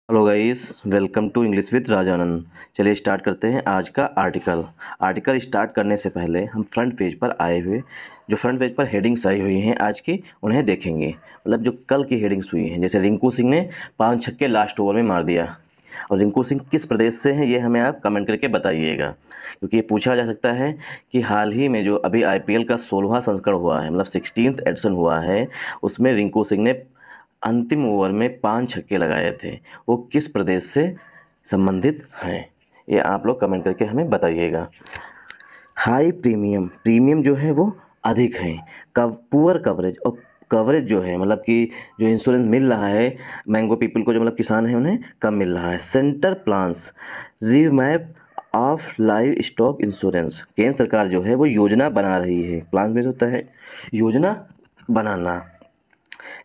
Hello guys, welcome to English with Rajanand. चलिए start करते हैं आज का आर्टिकल स्टार्ट करने से पहले हम फ्रंट पेज पर आए हुए जो फ्रंट पेज पर हेडिंग्स आई हुई हैं आज की उन्हें देखेंगे। मतलब जो कल की हेडिंग्स हुई हैं, जैसे रिंकू सिंह ने 5 छक्के लास्ट ओवर में मार दिया। और रिंकू सिंह किस प्रदेश से हैं ये हमें आप कमेंट करके बताइएगा, क्योंकि ये पूछा जा सकता है कि हाल ही में जो अभी आईपीएल का 16वां संस्करण हुआ है, मतलब 16th एडिशन हुआ है, उसमें रिंकू सिंह ने अंतिम ओवर में 5 छक्के लगाए थे। वो किस प्रदेश से संबंधित हैं, ये आप लोग कमेंट करके हमें बताइएगा। हाई प्रीमियम जो है वो अधिक है। पुअर कवरेज, और कवरेज जो है मतलब कि जो इंश्योरेंस मिल रहा है मैंगो पीपल को, जो मतलब किसान है उन्हें कम मिल रहा है। Centre plans remap of live stock insurance, केंद्र सरकार जो है वो योजना बना रही है। प्लान्स में होता है योजना बनाना।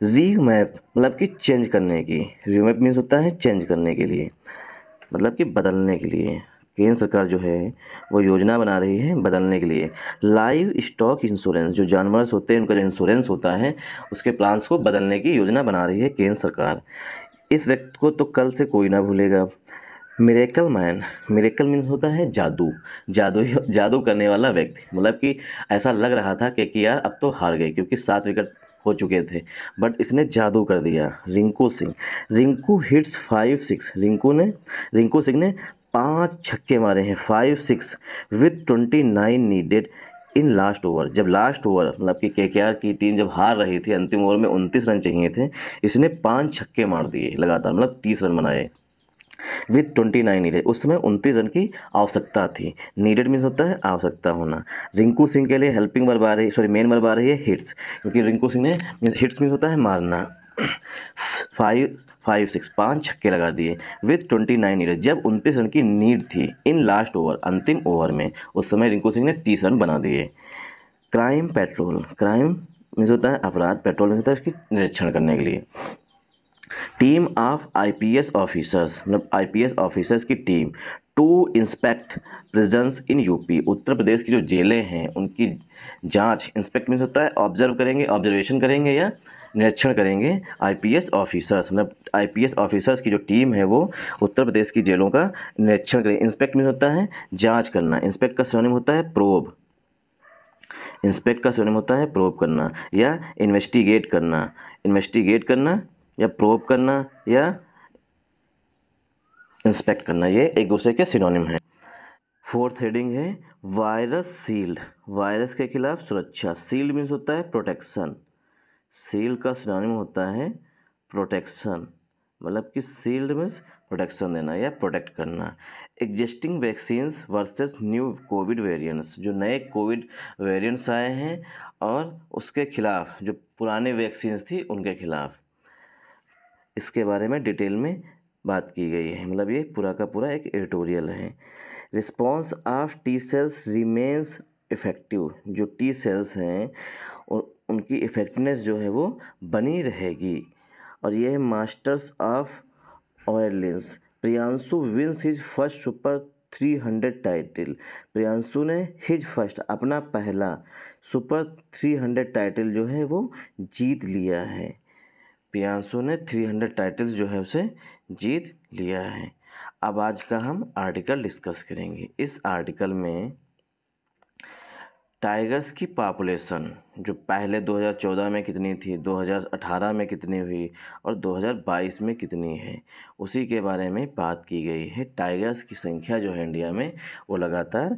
रीमैप मतलब कि चेंज करने की, रीमैप मीन्स होता है चेंज करने के लिए, मतलब कि बदलने के लिए। केंद्र सरकार जो है वो योजना बना रही है बदलने के लिए। लाइव स्टॉक इंश्योरेंस, जो जानवर होते हैं उनका जो इंश्योरेंस होता है उसके प्लान्स को बदलने की योजना बना रही है केंद्र सरकार। इस व्यक्ति को तो कल से कोई ना भूलेगा। मिरेकल मैन, मिरेकल मीन्स होता है जादू, जादू करने वाला व्यक्ति। मतलब कि ऐसा लग रहा था कि यार अब तो हार गए, क्योंकि 7 विकेट हो चुके थे, बट इसने जादू कर दिया। रिंकू सिंह, रिंकू हिट्स 5 6, रिंकू सिंह ने 5 छक्के मारे हैं, 5 6 with 29 needed in last over. जब लास्ट ओवर मतलब कि केकेआर की टीम जब हार रही थी, अंतिम ओवर में 29 रन चाहिए थे, इसने 5 छक्के मार दिए लगातार, मतलब 30 रन बनाए विथ 29 नीडेड। उस समय 29 रन की आवश्यकता थी। नीडेड मीन्स होता है आवश्यकता होना। रिंकू सिंह के लिए हेल्पिंग वर्ब आ रही, सॉरी मेन वर्ब आ रही है हिट्स, क्योंकि रिंकू सिंह ने हिट्स मीन्स होता है मारना। 5 6 5 छक्के लगा दिए विथ 29 नीडेड, जब 29 रन की नीड थी इन लास्ट ओवर, अंतिम ओवर में। उस समय रिंकू सिंह ने 30 रन बना दिए। क्राइम मीन्स होता है अपराध, पेट्रोल मीन्स होता है उसकी निरीक्षण करने के लिए। टीम ऑफ आईपीएस ऑफिसर्स, मतलब आईपीएस ऑफिसर्स की team to inspect prisons in UP, Uttar Pradesh की जो जेलें हैं उनकी जांच, इंस्पेक्ट मीन्स होता है ऑब्जर्व करेंगे, ऑब्जर्वेशन करेंगे या निरीक्षण करेंगे आईपीएस ऑफिसर्स। मतलब आईपीएस ऑफिसर्स की जो टीम है वो उत्तर प्रदेश की जेलों का निरीक्षण करेंगे। इंस्पेक्ट मीन्स होता है जांच करना, इंस्पेक्ट का सिनोनिम होता है प्रोब, इंस्पेक्ट का सिनोनिम होता है प्रोब करना या इन्वेस्टिगेट करना, इन्वेस्टिगेट करना या प्रोब करना या इंस्पेक्ट करना, ये एक दूसरे के सिनोनिम है। फोर्थ हेडिंग है वायरस सील्ड, वायरस के खिलाफ सुरक्षा। सील्ड मीन्स होता है प्रोटेक्शन, सील्ड का सिनोनिम होता है प्रोटेक्शन, मतलब कि सील्ड मीन्स प्रोटेक्शन देना या प्रोटेक्ट करना। Existing vaccines versus new Covid variants, जो नए कोविड वेरिएंट्स आए हैं और उसके खिलाफ जो पुराने वैक्सीन्स थी उनके खिलाफ, इसके बारे में डिटेल में बात की गई है। मतलब ये पूरा का पूरा एक एडिटोरियल है। Response of T cells remains effective, जो टी सेल्स हैं उनकी इफेक्टिवनेस जो है वो बनी रहेगी। और ये है masters of Orleans, Priyanshu wins his first super 300 title. Priyanshu ने हिज फर्स्ट, अपना पहला सुपर 300 टाइटल जो है वो जीत लिया है। प्रियांशु ने 300 टाइटल्स जो है उसे जीत लिया है। अब आज का हम आर्टिकल डिस्कस करेंगे। इस आर्टिकल में टाइगर्स की पॉपुलेशन जो पहले 2014 में कितनी थी, 2018 में कितनी हुई और 2022 में कितनी है, उसी के बारे में बात की गई है। टाइगर्स की संख्या जो है इंडिया में वो लगातार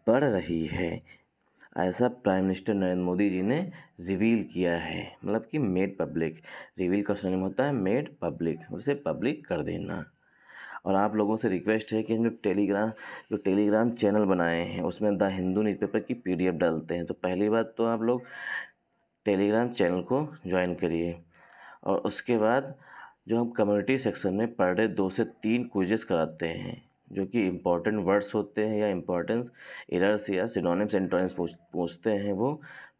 बढ़ रही है, ऐसा प्राइम मिनिस्टर नरेंद्र मोदी जी ने रिवील किया है। मतलब कि मेड पब्लिक, रिवील का सिनोनिम होता है मेड पब्लिक, उसे पब्लिक कर देना। और आप लोगों से रिक्वेस्ट है कि हम जो टेलीग्राम चैनल बनाए हैं उसमें द हिंदू न्यूज़पेपर की पीडीएफ डालते हैं, तो पहली बात तो आप लोग टेलीग्राम चैनल को ज्वाइन करिए। और उसके बाद जो हम कम्युनिटी सेक्शन में पर डे 2 से 3 क्विजेस कराते हैं, जो कि इम्पोर्टेंट वर्ड्स होते हैं या इम्पोर्टेंस एरर्स या सिनोनिम्स एंटोनिम्स पूछते हैं, वो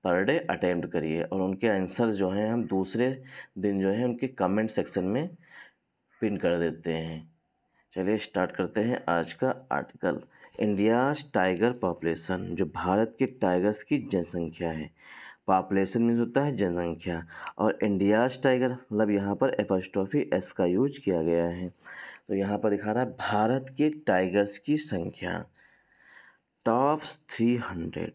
पर डे अटेम्प्ट करिए। और उनके आंसर जो हैं हम दूसरे दिन जो है उनके कमेंट सेक्शन में पिन कर देते हैं। चलिए स्टार्ट करते हैं आज का आर्टिकल। इंडियाज टाइगर पॉपुलेशन, जो भारत के टाइगर्स की जनसंख्या है। पॉपुलेशन मीन्स होता है जनसंख्या, और इंडियाज टाइगर मतलब यहाँ पर एपॉस्ट्रोफी एस का यूज किया गया है। तो यहाँ पर दिखा रहा है भारत के टाइगर्स की संख्या टॉप्स 3000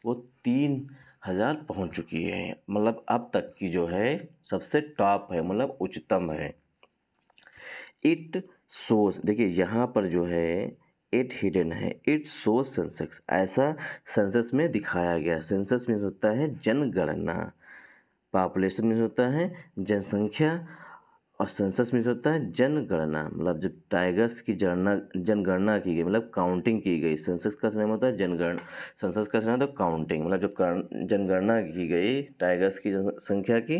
वो 3000 पहुँच चुकी है। मतलब अब तक की जो है सबसे टॉप है, मतलब उच्चतम है। इट शोज, देखिए यहाँ पर जो है इट हिडन है, इट शोज सेंसस, ऐसा सेंसस में दिखाया गया। सेंसस में होता है जनगणना, पॉपुलेशन में होता है जनसंख्या, और सेंसस में होता है जनगणना। मतलब जब टाइगर्स की जनगणना की गई, मतलब काउंटिंग की गई। सेंसस का समय होता है जनगणना, सेंसस का समय होता है काउंटिंग। मतलब जब जनगणना की गई टाइगर्स की जनसंख्या की,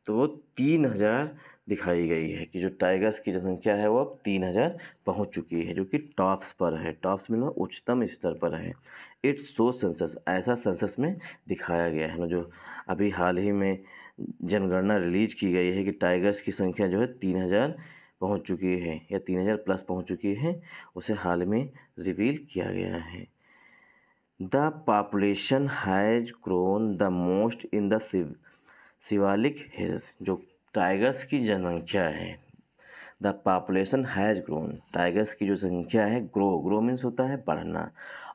तो वो 3000 दिखाई गई है कि जो टाइगर्स की जनसंख्या है वो अब 3000 पहुंच चुकी है, जो कि टॉप्स पर है। टॉप्स में उच्चतम स्तर पर है। इट्स सो सेंसस, ऐसा सेंसस में दिखाया गया है ना। जो अभी हाल ही में जनगणना रिलीज की गई है कि टाइगर्स की संख्या जो है 3000 पहुंच चुकी है या 3000 प्लस पहुंच चुकी है, उसे हाल में रिवील किया गया है। The population has grown the most in the Shivalik hills, जो टाइगर्स की जनसंख्या है। The population has grown, tigers की जो संख्या है, ग्रो मीन्स होता है बढ़ना,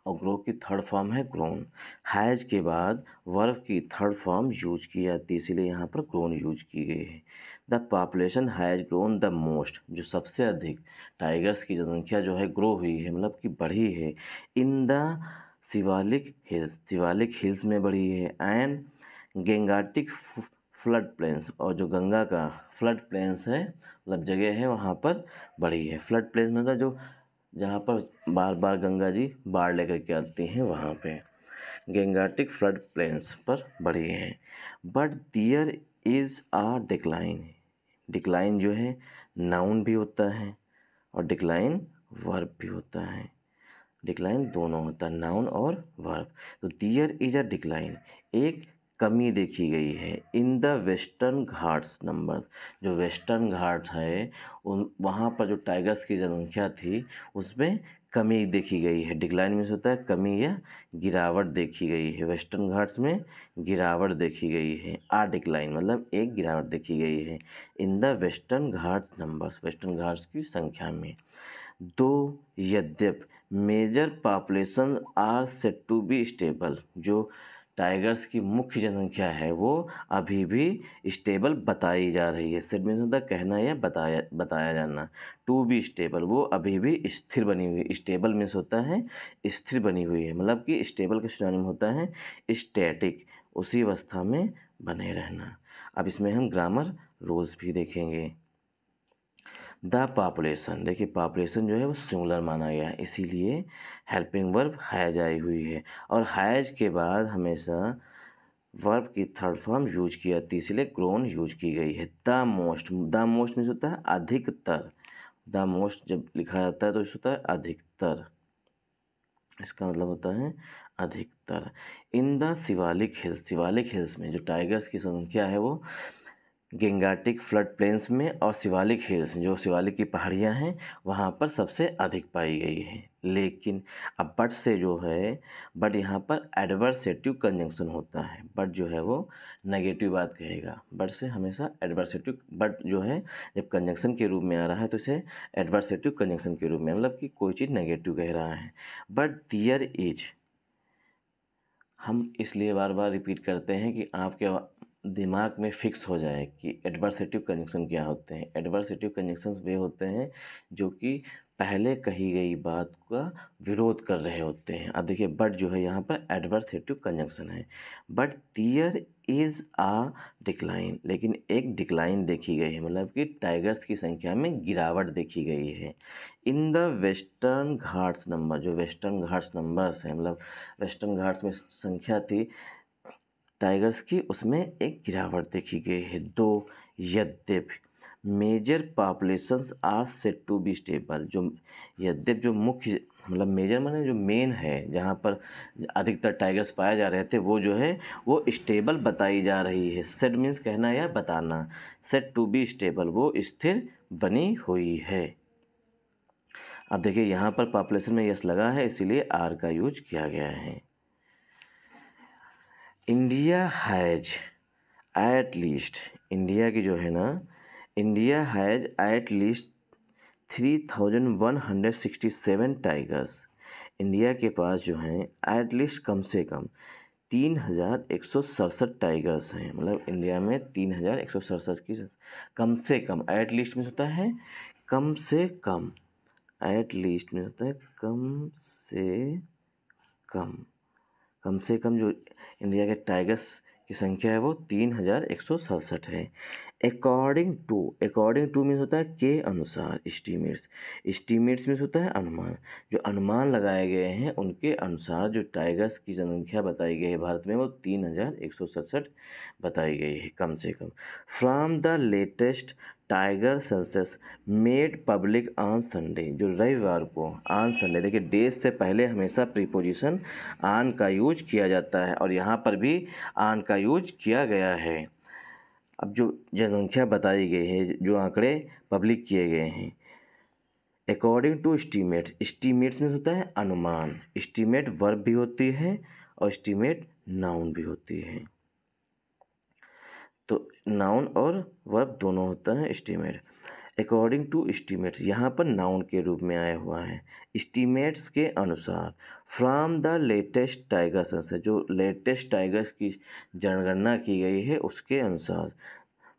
और ग्रो की थर्ड फॉर्म है ग्रोन। हैज़ के बाद वर्ब की थर्ड फॉर्म यूज की जाती है, इसीलिए यहाँ पर ग्रोन यूज की गई है। The population has grown the most, जो सबसे अधिक टाइगर्स की जनसंख्या जो है ग्रो हुई है, मतलब कि बढ़ी है। In the Shivalik hills, Shivalik hills में बढ़ी है। एंड गेंगाटिक फ्लड प्लेन्स, और जो गंगा का फ्लड प्लेन्स है, मतलब जगह है, वहाँ पर बढ़ी है। फ्लड प्लेन्स मतलब जो जहाँ पर बार बार गंगा जी बाढ़ लेकर के आती हैं, वहाँ पे गेंगाटिक फ्लड प्लेन्स पर बढ़ी है। But there is a decline, decline जो है नाउन भी होता है और डिक्लाइन वर्ब भी होता है। डिक्लाइन दोनों होता है, नाउन और वर्ब। तो दियर इज अ डिक्लाइन, एक कमी देखी गई है in the western Ghats numbers, जो वेस्टर्न घाट्स है उन वहाँ पर जो टाइगर्स की जनसंख्या थी उसमें कमी देखी गई है। डिक्लाइन मीन्स होता है कमी या गिरावट देखी गई है। वेस्टर्न घाट्स में गिरावट देखी गई है। आ डिक्लाइन मतलब एक गिरावट देखी गई है in the western Ghat numbers, western Ghats की संख्या में। दो यद्यप major population are set to be stable, जो टाइगर्स की मुख्य जनसंख्या है वो अभी भी स्टेबल बताई जा रही है। सेट मीन्स होता है कहना या बताया जाना। टू बी स्टेबल, वो अभी भी स्थिर बनी हुई है। स्टेबल मीन्स होता है स्थिर बनी हुई है, मतलब कि स्टेबल का सिनोनिम होता है स्टैटिक, उसी अवस्था में बने रहना। अब इसमें हम ग्रामर रूल्स भी देखेंगे। द पॉपुलेशन, देखिए पॉपुलेशन जो है वो सिंगुलर माना गया है, इसीलिए हेल्पिंग वर्ब हैज आई हुई है। और हैज के बाद हमेशा वर्ब की थर्ड फॉर्म यूज की जाती है, इसलिए ग्रोन यूज की गई है। The most, the most means होता है अधिकतर। द मोस्ट जब लिखा जाता है तो इस होता है अधिकतर, इसका मतलब होता है अधिकतर। In the Shivalik hills, Shivalik hills में जो टाइगर्स की संख्या है वो गेंगाटिक फ्लड प्लेन्स में और शिवालिक हिल्स, जो शिवालिक की पहाड़ियाँ हैं, वहाँ पर सबसे अधिक पाई गई है। लेकिन अब बट से जो है, बट यहाँ पर एडवर्सेटिव कंजंक्शन होता है। बट जो है वो नेगेटिव बात कहेगा। बट से हमेशा एडवर्सेटिव, बट जो है जब कंजंक्शन के रूप में आ रहा है तो इसे एडवर्सेटिव कंजंक्शन के रूप में, मतलब कि कोई चीज़ नेगेटिव कह रहा है। बट दियर इज, हम इसलिए बार बार रिपीट करते हैं कि आपके दिमाग में फिक्स हो जाए कि एडवर्सेटिव कंजंक्शन क्या होते हैं। एडवर्सेटिव कंजंक्शंस वे होते हैं जो कि पहले कही गई बात का विरोध कर रहे होते हैं। अब देखिए बट जो है यहाँ पर एडवर्सेटिव कंजंक्शन है। But there is a decline, लेकिन एक डिक्लाइन देखी गई है, मतलब कि टाइगर्स की संख्या में गिरावट देखी गई है। In the western Ghats number, जो वेस्टर्न घाट्स नंबर्स हैं, मतलब वेस्टर्न घाट्स में संख्या थी टाइगर्स की, उसमें एक गिरावट देखी गई है। दो यद्यपि major populations are set to be stable, जो यद्यप जो मुख्य, मतलब मेजर माने जो मेन है, जहाँ पर अधिकतर टाइगर्स पाए जा रहे थे, वो जो है वो स्टेबल बताई जा रही है। सेट मीन्स कहना या बताना, सेट टू बी स्टेबल वो स्थिर बनी हुई है। अब देखिए यहाँ पर पॉपुलेशन में यस लगा है, इसीलिए आर का यूज किया गया है। India has at least, India की जो है ना India has at least 3167 tigers. India के पास जो हैं एट लीस्ट कम से कम 3167 टाइगर्स हैं। मतलब इंडिया में 3167 की कम से कम, एट लीस्ट में होता है कम से कम, एट लीस्ट में होता है कम से कम, कम से कम जो इंडिया के टाइगर्स की संख्या है वो 3167 है। अकॉर्डिंग टू मीन्स होता है के अनुसार, एस्टीमेट्स मीन्स होता है अनुमान। जो अनुमान लगाए गए हैं उनके अनुसार जो टाइगर्स की जनसंख्या बताई गई है भारत में वो 3167 बताई गई है कम से कम। From the latest tiger census made public on Sunday, जो रविवार को ऑन संडे, देखिए डेज से पहले हमेशा प्रीपोजिशन ऑन का यूज किया जाता है और यहाँ पर भी ऑन का यूज किया गया है। अब जो जनसंख्या बताई गई है, जो आंकड़े पब्लिक किए गए हैं, अकॉर्डिंग टू एस्टीमेट्स में होता है अनुमान। एस्टीमेट वर्ब भी होती है और एस्टीमेट नाउन भी होती है, तो नाउन और वर्ब दोनों होता है एस्टीमेट। अकॉर्डिंग टू एस्टीमेट्स यहाँ पर नाउन के रूप में आया हुआ है। एस्टीमेट्स के अनुसार from the latest tiger census, जो लेटेस्ट टाइगर्स की जनगणना की गई है उसके अनुसार,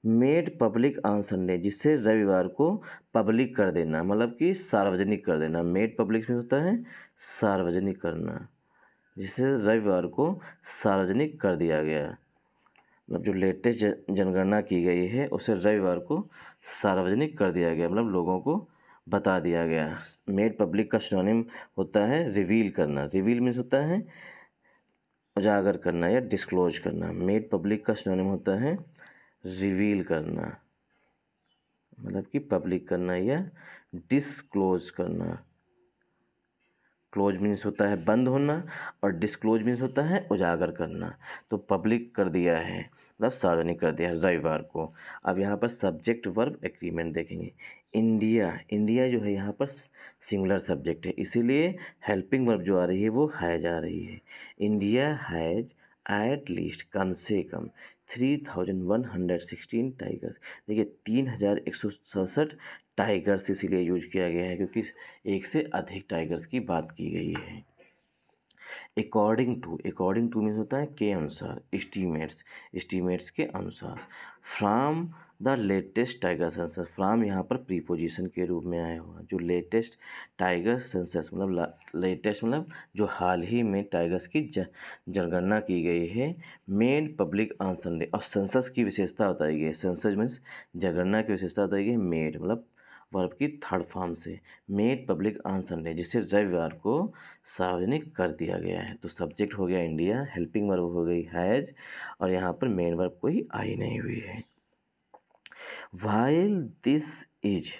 मेड पब्लिक ऑन संडे, जिससे रविवार को पब्लिक कर देना, मतलब कि सार्वजनिक कर देना। मेड पब्लिक में होता है सार्वजनिक करना, जिससे रविवार को सार्वजनिक कर दिया गया। मतलब जो लेटेस्ट जनगणना की गई है उसे रविवार को सार्वजनिक कर दिया गया, मतलब लोगों को बता दिया गया। मेड पब्लिक का सिनोनिम होता है रिवील करना। रिवील मीन्स होता है उजागर करना या डिस्क्लोज करना। मेड पब्लिक का सिनोनिम होता है रिवील करना, मतलब कि पब्लिक करना या डिस्क्लोज करना। क्लोज मीन्स होता है बंद होना और डिस्क्लोज मीन्स होता है उजागर करना। तो पब्लिक कर दिया है मतलब सार्वजनिक कर दिया है रविवार को। अब यहाँ पर सब्जेक्ट वर्ब एग्रीमेंट देखेंगे। इंडिया जो है यहाँ पर सिंगुलर सब्जेक्ट है, इसीलिए हेल्पिंग वर्ब जो आ रही है वो हैज आ रही है। इंडिया हैज एट लीस्ट कम से कम 3116 टाइगर्स। देखिए 3167 टाइगर्स इसीलिए यूज किया गया है क्योंकि एक से अधिक टाइगर्स की बात की गई है। अकॉर्डिंग टू मीन्स होता है के अनुसार, एस्टीमेट्स के अनुसार। From the latest tiger census, from यहाँ पर प्रीपोजिशन के रूप में आया हुआ। जो लेटेस्ट टाइगर सेंसस मतलब लेटेस्ट मतलब जो हाल ही में टाइगर्स की जनगणना की गई है, मेड पब्लिक ऑन संडे। और सेंसस की विशेषता बताई गई है, सेंसस मीन्स जनगणना की विशेषता बताई गई, मेड मतलब वर्ब की थर्ड फॉर्म से, मेड पब्लिक ऑन संडे, जिसे रविवार को सार्वजनिक कर दिया गया है। तो सब्जेक्ट हो गया इंडिया, हेल्पिंग वर्ब हो गई हैज, और यहाँ पर मेन वर्ब कोई आई नहीं हुई है। While this is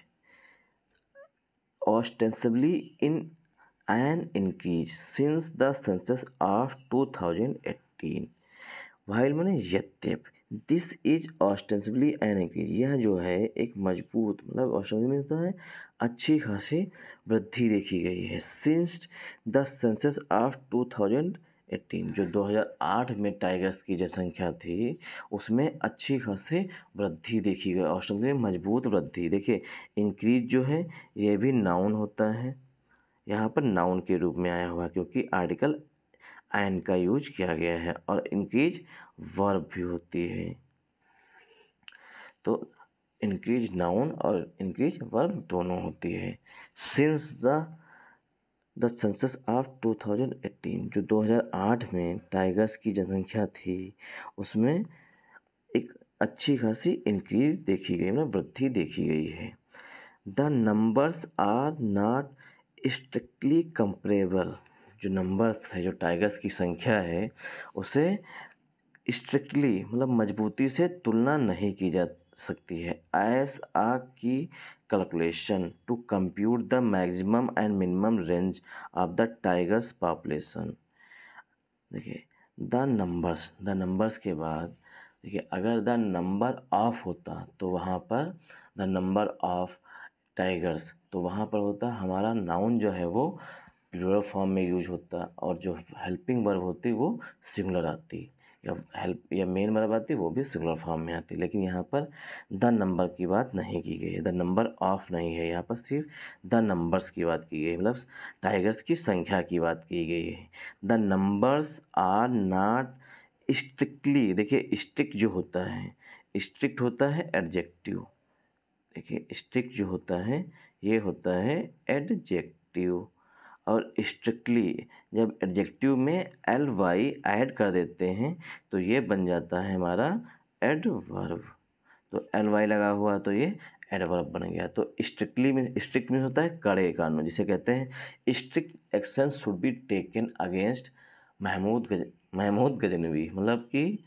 ostensibly in an increase since the census of 2018, while माने यद्यप, this is ostensibly an increase, यह जो है एक मजबूत मतलब ऑस्टेंसिबली होता है अच्छी खासी वृद्धि देखी गई है। सिंस द सेंसस ऑफ 2018, जो 2008 में टाइगर्स की जनसंख्या थी उसमें अच्छी खासी वृद्धि देखी गई, ऑस्टेंसिबली मजबूत वृद्धि। देखिए इंक्रीज जो है ये भी नाउन होता है, यहाँ पर नाउन के रूप में आया हुआ क्योंकि आर्टिकल एन का यूज किया गया है, और इंक्रीज वर्ब भी होती है। तो इंक्रीज नाउन और इंक्रीज वर्ब दोनों होती है। सिंस द सेंसस ऑफ 2018, जो 2008 में टाइगर्स की जनसंख्या थी उसमें एक अच्छी खासी इंक्रीज देखी गई, मतलब वृद्धि देखी गई है। The numbers are not strictly comparable, जो नंबर्स है, जो टाइगर्स की संख्या है उसे स्ट्रिक्टली मतलब मजबूती से तुलना नहीं की जा सकती है। एस आ की calculation to compute the maximum and minimum range of the tigers population. देखिए द नंबर्स के बाद देखिए अगर द नंबर ऑफ होता तो वहाँ पर द नंबर ऑफ टाइगर्स, तो वहाँ पर होता हमारा नाउन जो है वो प्लूरल फॉर्म में यूज होता और जो हेल्पिंग वर्ब होती वो सिंगुलर आती। या हेल्प या मेन वर्ब आती वो भी सिंगुलर फॉर्म में आती। लेकिन यहाँ पर द नंबर की बात नहीं की गई है, द नंबर ऑफ नहीं है, यहाँ पर सिर्फ द नंबर्स की बात की गई है, मतलब टाइगर्स की संख्या की बात की गई है। The numbers are not strictly, देखिए स्ट्रिक्ट जो होता है, स्ट्रिक्ट होता है एडजेक्टिव, देखिए स्ट्रिक्ट जो होता है ये होता है एडजेक्टिव, और स्ट्रिक्टली जब एडजेक्टिव में एल वाई ऐड कर देते हैं तो ये बन जाता है हमारा एडवर्ब। तो एल वाई लगा हुआ तो ये एडवर्ब बन गया। तो स्ट्रिक्टली में, स्ट्रिक्ट में होता है कड़े कानून, जिसे कहते हैं strict action should be taken against Mahmud Ghaznavi, मतलब कि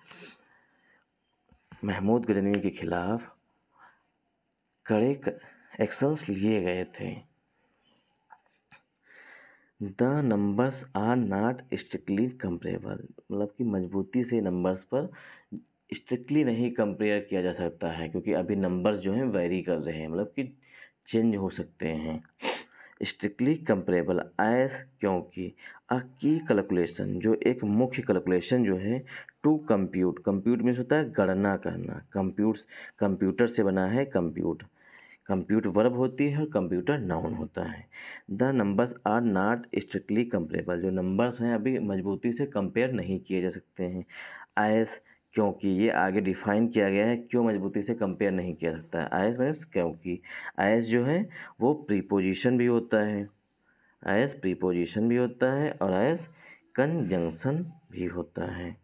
महमूद गजनवी के खिलाफ कड़े एक्शंस लिए गए थे। The numbers are not strictly comparable, मतलब कि मजबूती से नंबर्स पर स्ट्रिक्टली नहीं कंपेयर किया जा सकता है, क्योंकि अभी नंबर्स जो हैं वेरी कर रहे हैं, मतलब कि चेंज हो सकते हैं। स्ट्रिक्टली कंपेरेबल एज, क्योंकि अ की कैलकुलेशन, जो एक मुख्य कैलकुलेशन जो है, टू कंप्यूट, कंप्यूट मीन्स होता है गणना करना, कंप्यूटर से बना है कंप्यूट, कंप्यूट वर्ब होती है और कंप्यूटर नाउन होता है। The numbers are not strictly comparable, जो नंबर्स हैं अभी मजबूती से कंपेयर नहीं किए जा सकते हैं। एज, क्योंकि ये आगे डिफाइन किया गया है क्यों मजबूती से कंपेयर नहीं किया सकता है। एज मीन्स क्योंकि, एज जो है वो प्रीपोजिशन भी होता है, एज प्रीपोजिशन भी होता है और एज कंजंक्शन भी होता है।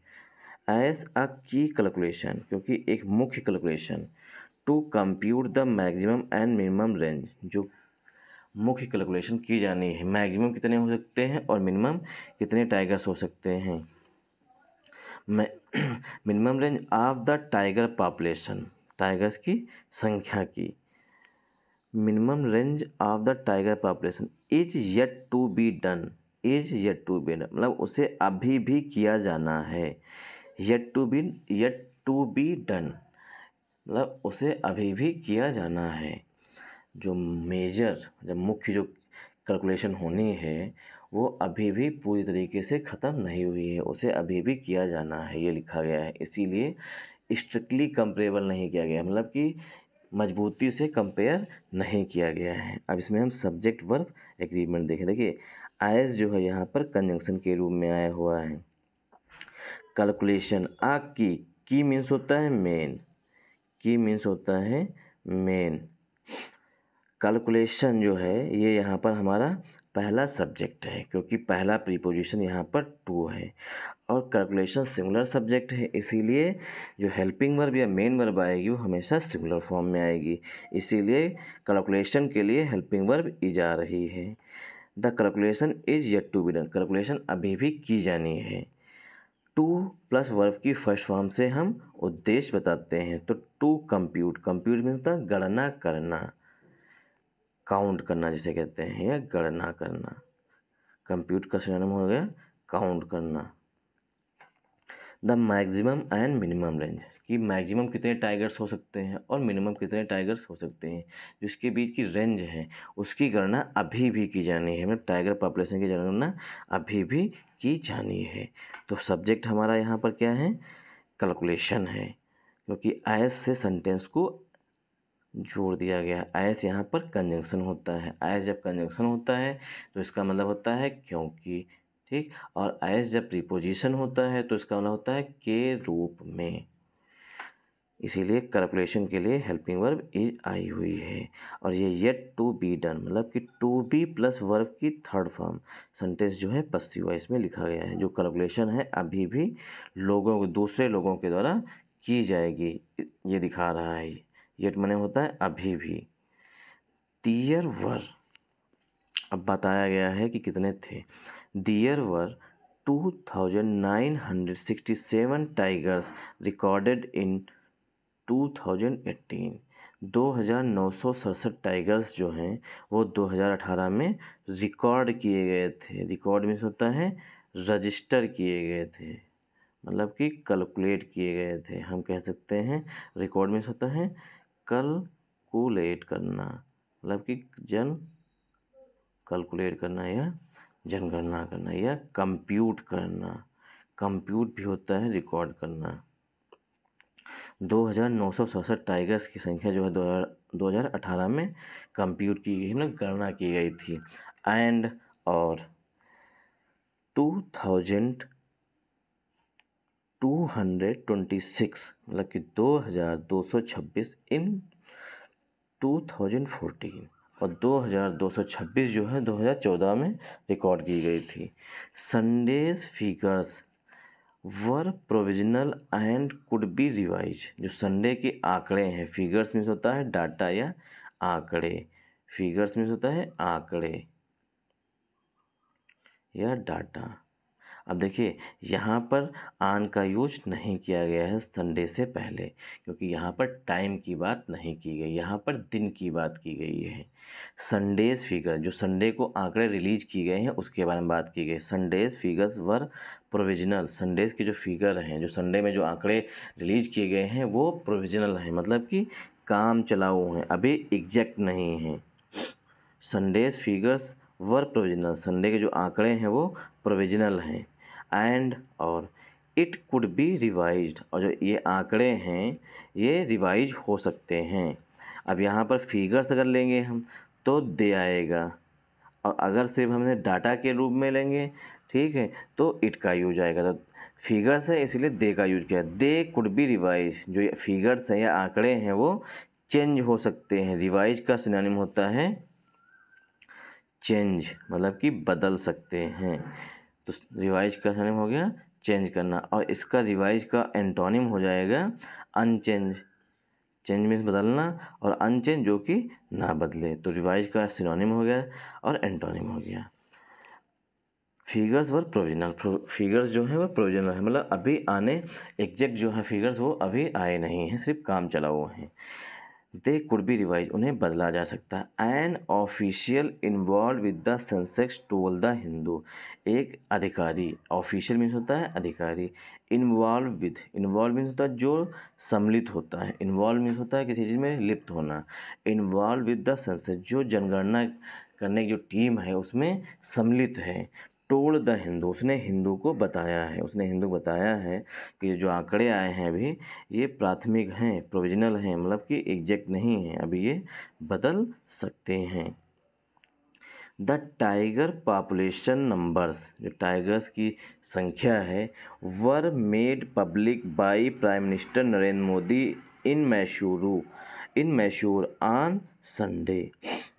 एज अ की कैलकुलेशन, क्योंकि एक मुख्य calculation, to compute the maximum and minimum range, जो मुख्य कैलकुलेशन की जानी है, मैक्सिमम कितने हो सकते हैं और मिनिमम कितने टाइगर्स हो सकते हैं। Minimum range of the tiger population, tigers की संख्या की, minimum range of the tiger population is yet to be done, is yet to be done, मतलब उसे अभी भी किया जाना है। येट टू बी डन, मतलब उसे अभी भी किया जाना है। जो मेजर, जब मुख्य जो कैलकुलेशन होनी है वो अभी भी पूरी तरीके से ख़त्म नहीं हुई है, उसे अभी भी किया जाना है, ये लिखा गया है। इसीलिए स्ट्रिक्टली कंपेरेबल नहीं किया गया, मतलब कि मजबूती से कंपेयर नहीं किया गया है। अब इसमें हम सब्जेक्ट वर्ब एग्रीमेंट देखें। देखिए एज जो है यहाँ पर कंजंक्शन के रूप में आया हुआ है। कैलकुलेशन, आ की मीन्स होता है मेन, की मीन्स होता है मेन। कैलकुलेशन जो है ये यहाँ पर हमारा पहला सब्जेक्ट है, क्योंकि पहला प्रीपोजिशन यहाँ पर टू है, और कैलकुलेशन सिंगुलर सब्जेक्ट है, इसीलिए जो हेल्पिंग वर्ब या मेन वर्ब आएगी वो हमेशा सिंगुलर फॉर्म में आएगी। इसीलिए कैलकुलेशन के लिए हेल्पिंग वर्ब इज आ रही है। The calculation is yet to be done, calculation अभी भी की जानी है। टू प्लस वर्ब की फर्स्ट फॉर्म से हम उद्देश्य बताते हैं, तो टू कंप्यूट, कंप्यूट में होता है गणना करना, काउंट करना जिसे कहते हैं, या गणना करना। कंप्यूट का सिनोनिम हो गया काउंट करना। The maximum and minimum range, कि मैक्सिमम कितने टाइगर्स हो सकते हैं और मिनिमम कितने टाइगर्स हो सकते हैं, जो इसके बीच की रेंज है उसकी गणना अभी भी की जानी है, मतलब टाइगर पॉपुलेशन की गणना अभी भी की जानी है। तो सब्जेक्ट हमारा यहाँ पर क्या है, कैलकुलेशन है, क्योंकि एज से सेंटेंस को जोड़ दिया गया। एज यहाँ पर कंजंक्शन होता है, एज जब कंजंक्शन होता है तो इसका मतलब होता है क्योंकि, ठीक, और एज जब प्रीपोजिशन होता है तो इसका मतलब होता है के रूप में। इसीलिए कैलकुलेशन के लिए हेल्पिंग वर्ब इज आई हुई है। और ये येट टू बी डन, मतलब कि टू बी प्लस वर्ब की थर्ड फॉर्म, सेंटेंस जो है पसिव वॉइस में लिखा गया है। जो कैलकुलेशन है अभी भी दूसरे लोगों के द्वारा की जाएगी, ये दिखा रहा है। येट माने होता है अभी भी। दियर वर, अब बताया गया है कि कितने थे। दियर वर 2967 टाइगर्स रिकॉर्डेड इन 2018, 2967 टाइगर्स जो हैं वो 2018 में रिकॉर्ड किए गए थे। रिकॉर्ड मीन्स होता है रजिस्टर किए गए थे, मतलब कि कैलकुलेट किए गए थे। हम कह सकते हैं रिकॉर्ड मीन्स होता है कैलकुलेट करना, मतलब कि कैलकुलेट करना या जनगणना करना या कंप्यूट करना, कंप्यूट भी होता है रिकॉर्ड करना। 2967 टाइगर्स की संख्या जो है 2018 में कंप्यूट की गई, मतलब गणना की गई थी। एंड और 2226 मतलब कि 2226 इन 2014 और 2226 जो है 2014 में रिकॉर्ड की गई थी। Sundays figures were provisional and could be revise. जो संडे के आंकड़े हैं, फिगर्स मीन्स होता है डाटा या आंकड़े, फिगर्स मीन्स होता है आंकड़े या डाटा। अब देखिए यहाँ पर आन का यूज नहीं किया गया है संडे से पहले, क्योंकि यहाँ पर टाइम की बात नहीं की गई, यहाँ पर दिन की बात की गई है। संडेज फिगर, जो संडे को आंकड़े रिलीज किए गए हैं उसके बारे में बात की गई। संडेज फिगर्स वर प्रोविजनल, संडेज के जो फिगर हैं, जो संडे में जो आंकड़े रिलीज किए गए हैं वो प्रोविजनल हैं, मतलब कि काम चलाऊ हैं, अभी एग्जैक्ट नहीं हैं। संडेज फिगर्स वर प्रोविजनल, संडे के जो आंकड़े हैं वो प्रोविजनल हैं। एंड और इट कुड बी रिवाइज्ड, और जो ये आंकड़े हैं ये रिवाइज हो सकते हैं। अब यहाँ पर फिगर्स अगर लेंगे हम तो दे आएगा, और अगर सिर्फ हमने डाटा के रूप में लेंगे, ठीक है, तो इट का यूज आएगा। तो फिगर्स है इसलिए दे का यूज किया। दे कुड बी रिवाइज, जो ये फिगर्स हैं या आंकड़े हैं वो चेंज हो सकते हैं। रिवाइज का सिनोनिम होता है चेंज, मतलब कि बदल सकते हैं। तो रिवाइज का सिनोनिम हो गया चेंज करना, और इसका रिवाइज का एंटोनिम हो जाएगा अनचेंज। चेंज मीन्स बदलना, और अनचेंज जो कि ना बदले। तो रिवाइज का सिनोनिम हो गया और एंटोनिम हो गया। फिगर्स वर प्रोविजनल, फिगर्स जो है वो प्रोविजनल है, मतलब अभी आने एग्जैक्ट जो है फिगर्स वो अभी आए नहीं हैं, सिर्फ काम चला हुआ है। दे कुड बी रिवाइज, उन्हें बदला जा सकता है। An official involve with the Sensex toll the Hindu, एक अधिकारी, ऑफिशियल मीन्स होता है अधिकारी, इन्वॉल्व विद, इन्वॉल्व मीन्स होता है जो सम्मिलित होता है, इन्वॉल्व मीन्स होता है किसी चीज़ में लिप्त होना। इन्वॉल्व विद द सेंसेक्स, जो जनगणना करने की जो टीम है उसमें सम्मिलित है। टोल्ड द हिंदू, उसने हिंदू को बताया है, उसने हिंदू को बताया है कि जो आंकड़े आए हैं अभी ये प्राथमिक हैं, प्रोविजनल हैं, मतलब कि एग्जैक्ट नहीं हैं, अभी ये बदल सकते हैं। द टाइगर पॉपुलेशन नंबर्स, जो टाइगर्स की संख्या है, were made public bye prime minister Narendra Modi in Mysore on Sunday.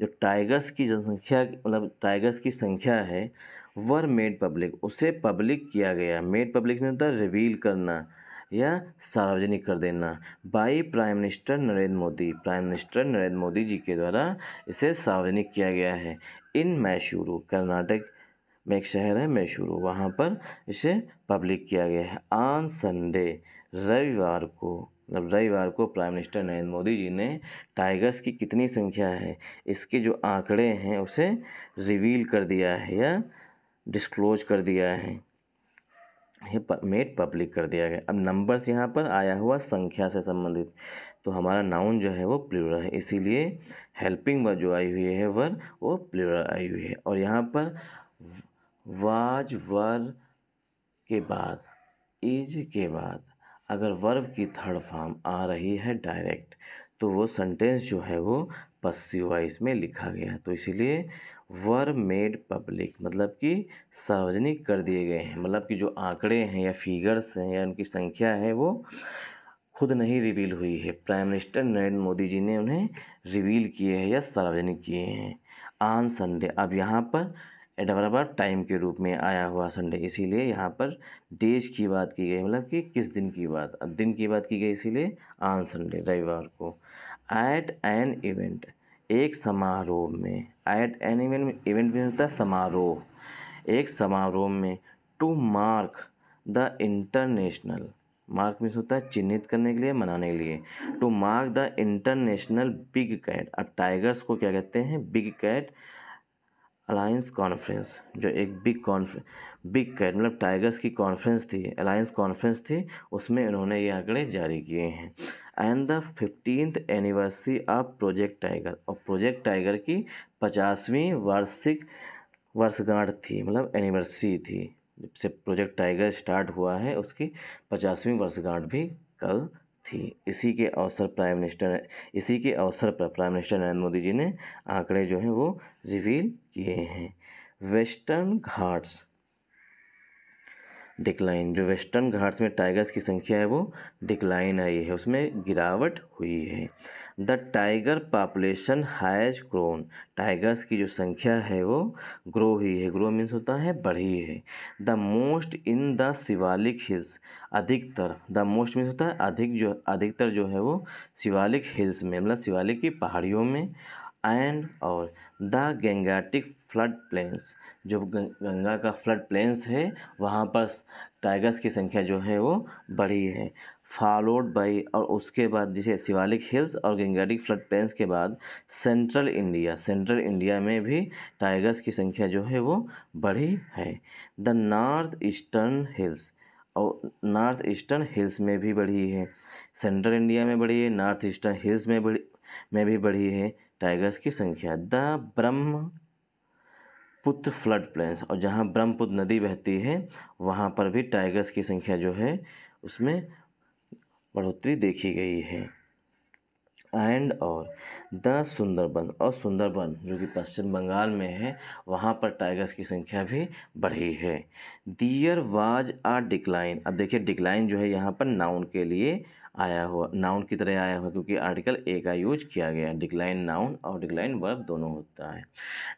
जो टाइगर्स की जनसंख्या, मतलब टाइगर्स की संख्या है, वर मेड पब्लिक, उसे पब्लिक किया गया। मेड पब्लिक में होता है रिवील करना या सार्वजनिक कर देना। By prime minister Narendra Modi, prime minister Narendra Modi ji के द्वारा इसे सार्वजनिक किया गया है। इन मैसूरू, कर्नाटक में एक शहर है मैसूरू, वहाँ पर इसे पब्लिक किया गया है। ऑन संडे, रविवार को, मतलब रविवार को प्राइम मिनिस्टर नरेंद्र मोदी जी ने टाइगर्स की कितनी संख्या है इसके जो आंकड़े हैं उसे रिवील कर दिया है या डिस्क्लोज कर दिया है, ये मेड पब्लिक कर दिया गया। अब नंबर्स यहाँ पर आया हुआ संख्या से संबंधित, तो हमारा नाउन जो है वो प्लूरल है, इसीलिए हेल्पिंग वर्ब जो आई हुई है वर्ब वो प्लूरल आई हुई है। और यहाँ पर वाज वर्ब के बाद, इज के बाद अगर वर्ब की थर्ड फॉर्म आ रही है डायरेक्ट, तो वो सेंटेंस जो है वो पसिव वॉइस में लिखा गया, तो इसीलिए वर्ब मेड पब्लिक, मतलब कि सार्वजनिक कर दिए गए हैं, मतलब कि जो आंकड़े हैं या फिगर्स हैं या उनकी संख्या है वो खुद नहीं रिवील हुई है, प्राइम मिनिस्टर नरेंद्र मोदी जी ने उन्हें रिवील किए हैं या सार्वजनिक किए हैं। ऑन संडे, अब यहाँ पर एडवर्ब टाइम के रूप में आया हुआ संडे, इसीलिए यहाँ पर डेज की बात की गई, मतलब कि किस दिन की बात, अब दिन की बात की गई, इसीलिए ऑन संडे, रविवार को। एट एन इवेंट, एक समारोह में, एट एन इवेंट में होता है समारोह, एक समारोह में। To mark the international, mark means होता है चिन्हित करने के लिए, मनाने के लिए। To mark the international big cat, अब टाइगर्स को क्या कहते हैं, बिग कैट अलायंस कॉन्फ्रेंस, जो एक बिग कैट मतलब टाइगर्स की कॉन्फ्रेंस थी, अलायंस कॉन्फ्रेंस थी, उसमें उन्होंने ये आंकड़े जारी किए हैं। And the 15th anniversary of project tiger, और प्रोजेक्ट टाइगर की 50वीं वार्षिक वर्षगांठ थी, मतलब एनिवर्सरी थी, जब से प्रोजेक्ट टाइगर स्टार्ट हुआ है उसकी 50वीं वर्षगांठ भी कल थी। इसी के अवसर पर प्राइम मिनिस्टर नरेंद्र मोदी जी ने आंकड़े जो हैं वो रिवील किए हैं। वेस्टर्न घाट्स डिक्लाइन, जो वेस्टर्न घाट्स में टाइगर्स की संख्या है वो डिक्लाइन आई है, उसमें गिरावट हुई है। The tiger population has grown, tigers की जो संख्या है वो ग्रो हुई है। ग्रो मीन्स होता है बढ़ी है। The most in the Shivalik hills, अधिकतर, द मोस्ट मीन्स होता है अधिकतर जो है वो शिवालिक हिल्स में, मतलब शिवालिक की पहाड़ियों में। एंड और द गंगेटिक फ्लड प्लेन्स, जो गंगा का फ्लड प्लेन्स है वहाँ पर टाइगर्स की संख्या जो है वो बढ़ी है। फॉलोड बाई, और उसके बाद जैसे शिवालिक हिल्स और गंगेटिक फ्लड प्लेन्स के बाद सेंट्रल इंडिया में भी टाइगर्स की संख्या जो है वो बढ़ी है। द नॉर्थ ईस्टर्न हिल्स, और नॉर्थ ईस्टर्न हिल्स में भी बढ़ी है। सेंट्रल इंडिया में बढ़ी है, नॉर्थ ईस्टर्न हिल्स में भी बढ़ी है टाइगर्स की संख्या। द ब्रह्मपुत्र फ्लड प्लेन्स, और जहाँ ब्रह्मपुत्र नदी बहती है वहाँ पर भी टाइगर्स की संख्या जो है उसमें बढ़ोतरी देखी गई है। एंड और द सुंदरबन, और सुंदरबन जो कि पश्चिम बंगाल में है वहाँ पर टाइगर्स की संख्या भी बढ़ी है। दियर वाज आ डिक्लाइन, अब देखिए डिक्लाइन जो है यहाँ पर नाउन के लिए आया हुआ, नाउन की तरह आया हुआ, क्योंकि आर्टिकल ए का यूज किया गया है। डिक्लाइन नाउन और डिक्लाइन वर्ब दोनों होता है।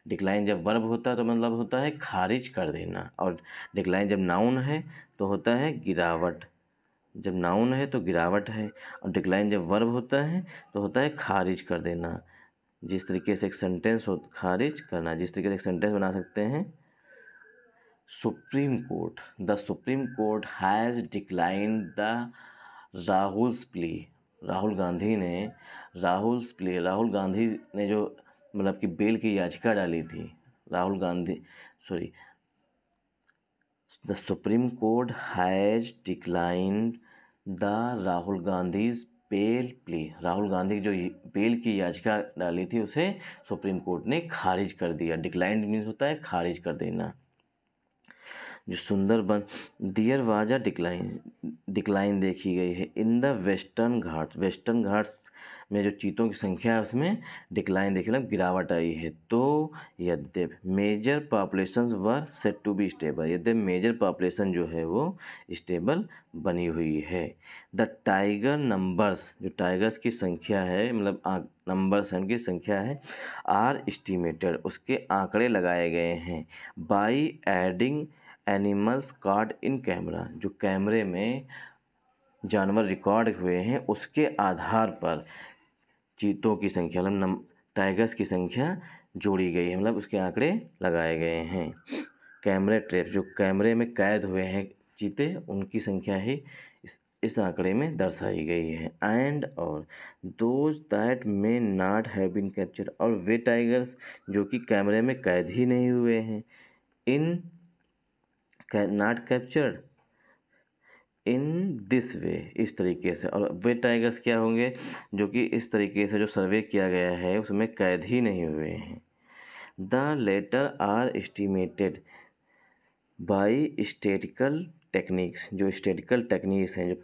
डिक्लाइन जब वर्ब होता है तो मतलब होता है खारिज कर देना, और डिक्लाइन जब नाउन है तो होता है गिरावट। जब नाउन है तो गिरावट है, और डिक्लाइन जब वर्ब होता है तो होता है खारिज कर देना। जिस तरीके से एक सेंटेंस हो, खारिज करना, जिस तरीके से एक सेंटेंस बना सकते हैं, supreme court, the supreme court has declined the Rahul's plea, Rahul Gandhi ने जो मतलब कि बेल की याचिका डाली थी, the supreme court has declined the Rahul Gandhi's bell plea, Rahul Gandhi की जो बेल की याचिका डाली थी उसे सुप्रीम कोर्ट ने खारिज कर दिया। डिक्लाइंड मीन्स होता है खारिज कर देना। जो सुंदरबन, डियर वाजा डिक्लाइन देखी गई है इन द वेस्टर्न घाट्स में जो चीतों की संख्या है उसमें डिक्लाइन देखी, मतलब गिरावट आई है। तो यद्यप major population were set to be stable, यद्यप मेजर पॉपुलेशन जो है वो स्टेबल बनी हुई है। द टाइगर नंबर्स, जो टाइगर्स की संख्या है, मतलब नंबर्स उनकी संख्या है, आर एस्टिमेटेड, उसके आंकड़े लगाए गए हैं by adding animals card in camera, जो कैमरे में जानवर रिकॉर्ड हुए हैं उसके आधार पर चीतों की संख्या, मतलब टाइगर्स की संख्या जोड़ी गई है, मतलब उसके आंकड़े लगाए गए हैं। कैमरे ट्रैप, जो कैमरे में कैद हुए हैं चीते, उनकी संख्या ही इस आंकड़े में दर्शाई गई है। एंड और those that may not have been captured, और वे टाइगर्स जो कि कैमरे में कैद ही नहीं हुए हैं, in not captured in this way, इस तरीके से। और वे टाइगर्स क्या होंगे जो कि इस तरीके से जो सर्वे किया गया है उसमें कैद ही नहीं हुए हैं। The latter are estimated by statistical techniques, जो स्टैटिस्टिकल टेक्निक्स हैं, जो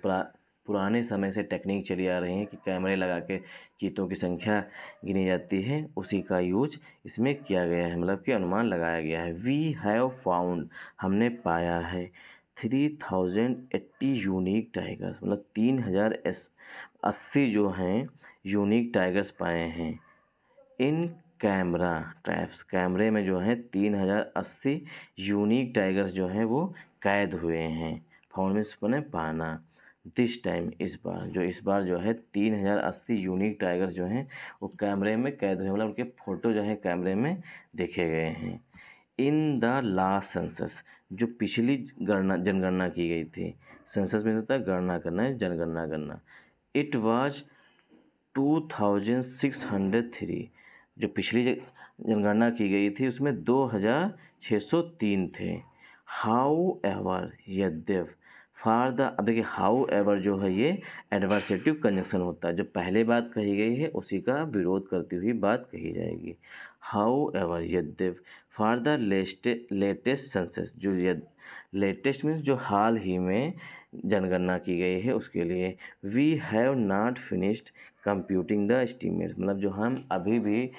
पुराने समय से टेक्निक चली आ रही हैं कि कैमरे लगा के चीतों की संख्या गिनी जाती है, उसी का यूज इसमें किया गया है, मतलब कि अनुमान लगाया गया है। वी हैव फाउंड, हमने पाया है 3080 यूनिक टाइगर्स, मतलब 3080 जो हैं यूनिक टाइगर्स पाए हैं। इन कैमरा ट्रैप्स, कैमरे में जो है 3080 यूनिक टाइगर्स जो हैं वो कैद हुए हैं। फाउंड मीन्स बने पाना। दिस टाइम, इस बार जो है 3080 यूनिक टाइगर्स जो हैं वो कैमरे में कैद हुए, मतलब उनके फ़ोटो जो है कैमरे में देखे गए हैं। इन द लास्ट सेंसस, जो पिछली जनगणना की गई थी, सेंसस में होता है गणना करना है, जनगणना करना। इट वाज 2603, जो पिछली जनगणना की गई थी उसमें 2603 थे। हाउ एवर, यद्यप, फॉर द, अब देखिए हाउ एवर जो है ये एडवर्सेटिव कंजंक्शन होता है, जो पहले बात कही गई है उसी का विरोध करती हुई बात कही जाएगी। हाउ एवर यद्यप फॉर द लेटेस्ट सेंसस, जो लेटेस्ट मीन्स जो हाल ही में जनगणना की गई है उसके लिए, we have not finished computing the estimate, मतलब जो हम अभी भी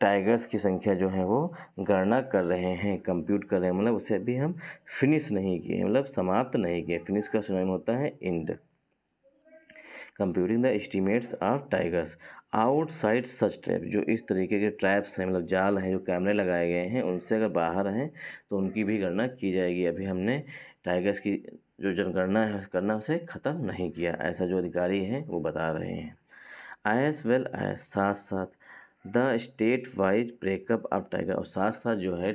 टाइगर्स की संख्या जो है वो गणना कर रहे हैं, कंप्यूट कर रहे हैं, मतलब उसे अभी हम फिनिश नहीं किए, मतलब समाप्त नहीं किए। फिनिश का सिनोनिम होता है end. Computing the estimates of tigers outside such trap, जो इस तरीके के ट्रैप्स हैं, मतलब जाल हैं, जो कैमरे लगाए गए हैं, उनसे अगर बाहर हैं तो उनकी भी गणना की जाएगी। अभी हमने टाइगर्स की जो जनगणना है करना उसे ख़त्म नहीं किया, ऐसा जो अधिकारी हैं वो बता रहे हैं। एज वेल एज, साथ साथ, the state wise breakup of tiger, और साथ साथ जो है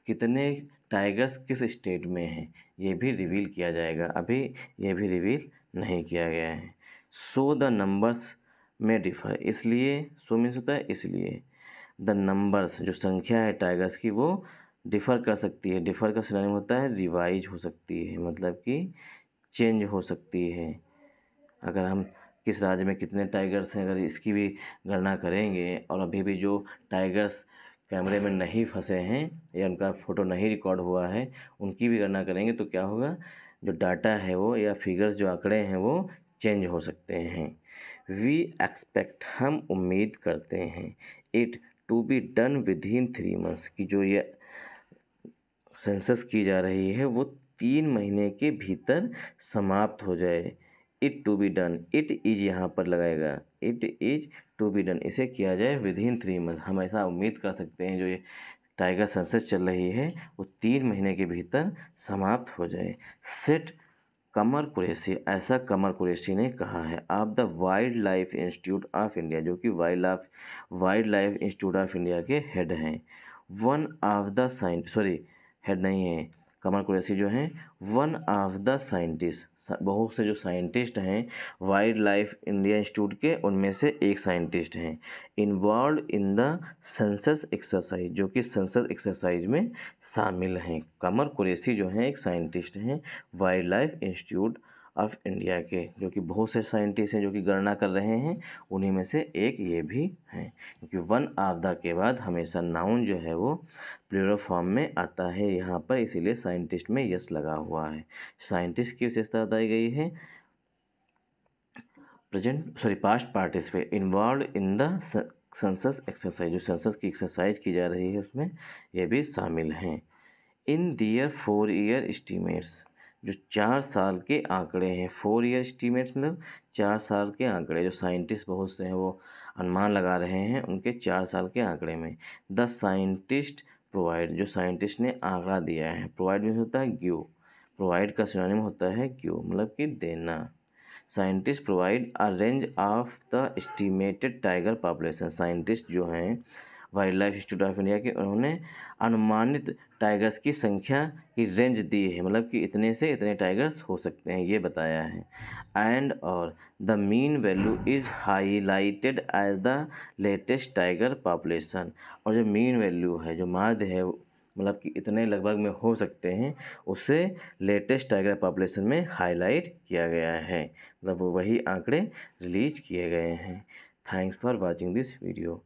कितने टाइगर्स किस स्टेट में हैं ये भी रिवील किया जाएगा। अभी ये भी रिवील नहीं किया गया है। सो द नंबर्स में डिफर, इसलिए सो मीन्स होता है इसलिए, द नंबर्स जो संख्या है टाइगर्स की वो डिफ़र कर सकती है। डिफ़र का सिनोनिम होता है रिवाइज हो सकती है, मतलब कि चेंज हो सकती है। अगर हम किस राज्य में कितने टाइगर्स हैं अगर इसकी भी गणना करेंगे और अभी भी जो टाइगर्स कैमरे में नहीं फंसे हैं या उनका फ़ोटो नहीं रिकॉर्ड हुआ है उनकी भी गणना करेंगे तो क्या होगा, जो डाटा है वो या फिगर्स जो आंकड़े हैं वो चेंज हो सकते हैं। वी एक्सपेक्ट, हम उम्मीद करते हैं, it to be done within 3 months, की जो ये सेंसस की जा रही है वो 3 महीने के भीतर समाप्त हो जाए। It to be done, it is यहाँ पर लगाएगा, it is to be done, इसे किया जाए विद इन 3 मंथ। हम ऐसा उम्मीद कर सकते हैं जो ये टाइगर सेंसस चल रही है वो 3 महीने के भीतर समाप्त हो जाए। सेट कमर कुरैशी, ऐसा कमर कुरैशी ने कहा है, of the wild life institute of India, जो कि wild life institute of India के हेड हैं। वन ऑफ द हेड नहीं है, कमर कुरैशी जो हैं वन ऑफ द साइंटिस्ट, बहुत से जो साइंटिस्ट हैं वाइल्ड लाइफ इंडिया इंस्टीट्यूट के उनमें से एक साइंटिस्ट हैं, involve in the census exercise, जो कि सेंसस एक्सरसाइज में शामिल हैं। कमर कुरैशी जो हैं एक साइंटिस्ट हैं wild life institute of India के, जो कि बहुत से साइंटिस्ट हैं जो कि गणना कर रहे हैं, उन्हीं में से एक ये भी हैं। क्योंकि वन ऑफ द के बाद हमेशा नाउन जो है वो प्लूरल फॉर्म में आता है यहाँ पर, इसीलिए साइंटिस्ट में यस लगा हुआ है। साइंटिस्ट की विशेषता बताई गई है past participate involve in the census exercise, जो सेंसस की एक्सरसाइज की जा रही है उसमें ये भी शामिल हैं। इन दियर 4 ईयर एस्टीमेट्स, जो 4 साल के आंकड़े हैं, 4 ईयर एस्टीमेट्स मतलब 4 साल के आंकड़े, जो साइंटिस्ट बहुत से हैं वो अनुमान लगा रहे हैं उनके 4 साल के आंकड़े में। द साइंटिस्ट प्रोवाइड, जो साइंटिस्ट ने आंकड़ा दिया है, प्रोवाइड मीन्स होता है गिव, प्रोवाइड का सिनोनिम होता है गिव, मतलब कि देना। Scientist provide a range of the estimated tiger population, scientist जो हैं wild life institute of India के उन्होंने अनुमानित टाइगर्स की संख्या की रेंज दी है, मतलब कि इतने से इतने टाइगर्स हो सकते हैं ये बताया है। एंड और the mean value is highlighted as the latest tiger population, और जो मीन वैल्यू है जो माध्य है मतलब कि इतने लगभग में हो सकते हैं उसे लेटेस्ट टाइगर पॉपुलेशन में हाईलाइट किया गया है, मतलब वो वही आंकड़े रिलीज किए गए हैं। Thanks for watching this video.